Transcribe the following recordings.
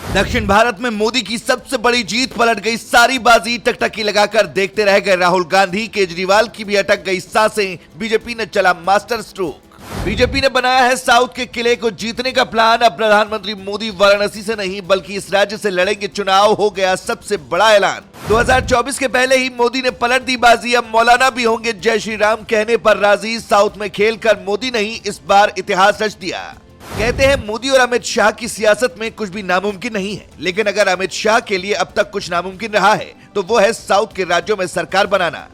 दक्षिण भारत में मोदी की सबसे बड़ी जीत, पलट गई सारी बाजी, टकटकी लगाकर देखते रह गए राहुल गांधी। केजरीवाल की भी अटक गई सांसें, बीजेपी ने चला मास्टर स्ट्रोक। बीजेपी ने बनाया है साउथ के किले को जीतने का प्लान। अब प्रधानमंत्री मोदी वाराणसी से नहीं बल्कि इस राज्य से लड़ेंगे चुनाव, हो गया सबसे बड़ा ऐलान। 2024 के पहले ही मोदी ने पलट दी बाजी। अब मौलाना भी होंगे जय श्री राम कहने पर राजी। साउथ में खेलकर मोदी ने ही इस बार इतिहास रच दिया। कहते हैं मोदी और अमित शाह की सियासत में कुछ भी नामुमकिन नहीं है, लेकिन अगर अमित शाह के लिए अब तक कुछ नामुमकिन रहा है तो वो है साउथ के राज्यों में सरकार बनाना।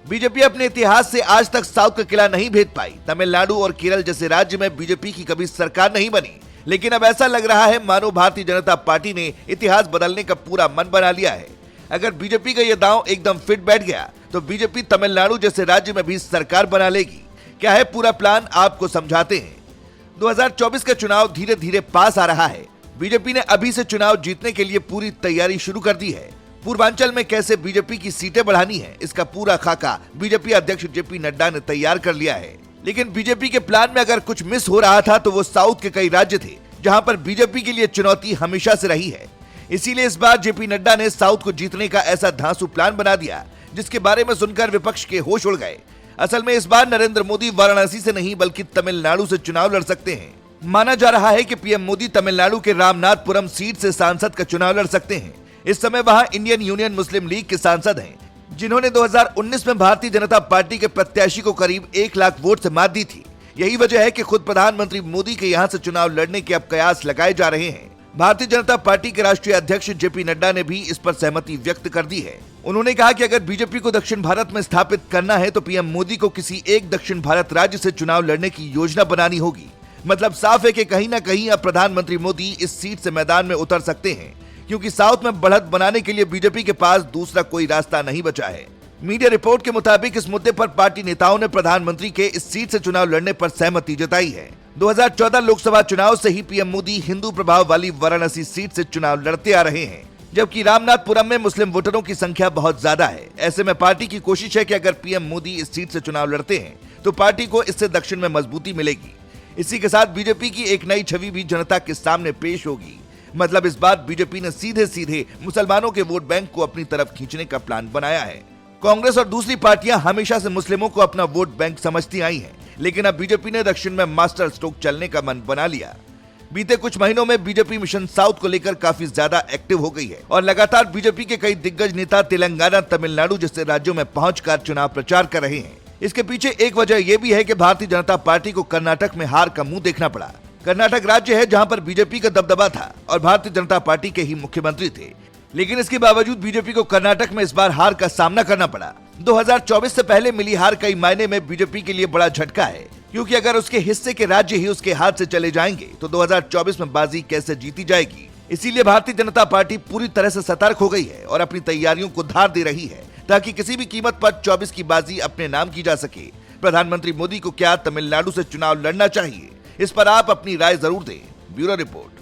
बीजेपी अपने इतिहास से आज तक साउथ का किला नहीं भेद पाई। तमिलनाडु और केरल जैसे राज्य में बीजेपी की कभी सरकार नहीं बनी, लेकिन अब ऐसा लग रहा है मानो भारतीय जनता पार्टी ने इतिहास बदलने का पूरा मन बना लिया है। अगर बीजेपी का यह दांव एकदम फिट बैठ गया तो बीजेपी तमिलनाडु जैसे राज्य में भी सरकार बना लेगी। क्या है पूरा प्लान, आपको समझाते हैं। 2024 का चुनाव धीरे धीरे पास आ रहा है। बीजेपी ने अभी से चुनाव जीतने के लिए पूरी तैयारी शुरू कर दी है। पूर्वांचल में कैसे बीजेपी की सीटें बढ़ानी है, इसका पूरा खाका बीजेपी अध्यक्ष जेपी नड्डा ने तैयार कर लिया है। लेकिन बीजेपी के प्लान में अगर कुछ मिस हो रहा था तो वो साउथ के कई राज्य थे जहां पर बीजेपी के लिए चुनौती हमेशा से रही है। इसीलिए इस बार जेपी नड्डा ने साउथ को जीतने का ऐसा धांसू प्लान बना दिया जिसके बारे में सुनकर विपक्ष के होश उड़ गए। असल में इस बार नरेंद्र मोदी वाराणसी से नहीं बल्कि तमिलनाडु से चुनाव लड़ सकते हैं। माना जा रहा है कि पीएम मोदी तमिलनाडु के रामनाथपुरम सीट से सांसद का चुनाव लड़ सकते हैं। इस समय वहां इंडियन यूनियन मुस्लिम लीग के सांसद हैं, जिन्होंने 2019 में भारतीय जनता पार्टी के प्रत्याशी को करीब 1 लाख वोट से मात दी थी। यही वजह है कि खुद प्रधानमंत्री मोदी के यहां से चुनाव लड़ने के अब कयास लगाए जा रहे हैं। भारतीय जनता पार्टी के राष्ट्रीय अध्यक्ष जेपी नड्डा ने भी इस पर सहमति व्यक्त कर दी है। उन्होंने कहा कि अगर बीजेपी को दक्षिण भारत में स्थापित करना है तो पीएम मोदी को किसी एक दक्षिण भारत राज्य से चुनाव लड़ने की योजना बनानी होगी। मतलब साफ है कि कहीं ना कहीं अब प्रधानमंत्री मोदी इस सीट से मैदान में उतर सकते हैं, क्योंकि साउथ में बढ़त बनाने के लिए बीजेपी के पास दूसरा कोई रास्ता नहीं बचा है। मीडिया रिपोर्ट के मुताबिक इस मुद्दे पर पार्टी नेताओं ने प्रधानमंत्री के इस सीट से चुनाव लड़ने पर सहमति जताई है। 2014 लोकसभा चुनाव से ही पीएम मोदी हिंदू प्रभाव वाली वाराणसी सीट से चुनाव लड़ते आ रहे हैं, जबकि रामनाथपुरम में मुस्लिम वोटरों की संख्या बहुत ज्यादा है। ऐसे में पार्टी की कोशिश है कि अगर पीएम मोदी इस सीट से चुनाव लड़ते हैं तो पार्टी को इससे दक्षिण में मजबूती मिलेगी। इसी के साथ बीजेपी की एक नई छवि भी जनता के सामने पेश होगी। मतलब इस बार बीजेपी ने सीधे सीधे मुसलमानों के वोट बैंक को अपनी तरफ खींचने का प्लान बनाया है। कांग्रेस और दूसरी पार्टियां हमेशा से मुस्लिमों को अपना वोट बैंक समझती आई हैं, लेकिन अब बीजेपी ने दक्षिण में मास्टर स्ट्रोक चलने का मन बना लिया। बीते कुछ महीनों में बीजेपी मिशन साउथ को लेकर काफी ज्यादा एक्टिव हो गई है और लगातार बीजेपी के कई दिग्गज नेता तेलंगाना, तमिलनाडु जैसे राज्यों में पहुंचकर चुनाव प्रचार कर रहे हैं। इसके पीछे एक वजह यह भी है कि भारतीय जनता पार्टी को कर्नाटक में हार का मुंह देखना पड़ा। कर्नाटक राज्य है जहां पर बीजेपी का दबदबा था और भारतीय जनता पार्टी के ही मुख्यमंत्री थे, लेकिन इसके बावजूद बीजेपी को कर्नाटक में इस बार हार का सामना करना पड़ा। 2024 से पहले मिली हार कई मायने में बीजेपी के लिए बड़ा झटका है, क्योंकि अगर उसके हिस्से के राज्य ही उसके हाथ से चले जाएंगे तो 2024 में बाजी कैसे जीती जाएगी। इसीलिए भारतीय जनता पार्टी पूरी तरह से सतर्क हो गई है और अपनी तैयारियों को धार दे रही है ताकि किसी भी कीमत पर 24 की बाजी अपने नाम की जा सके। प्रधानमंत्री मोदी को क्या तमिलनाडु से चुनाव लड़ना चाहिए, इस पर आप अपनी राय जरूर दें। Bureau report.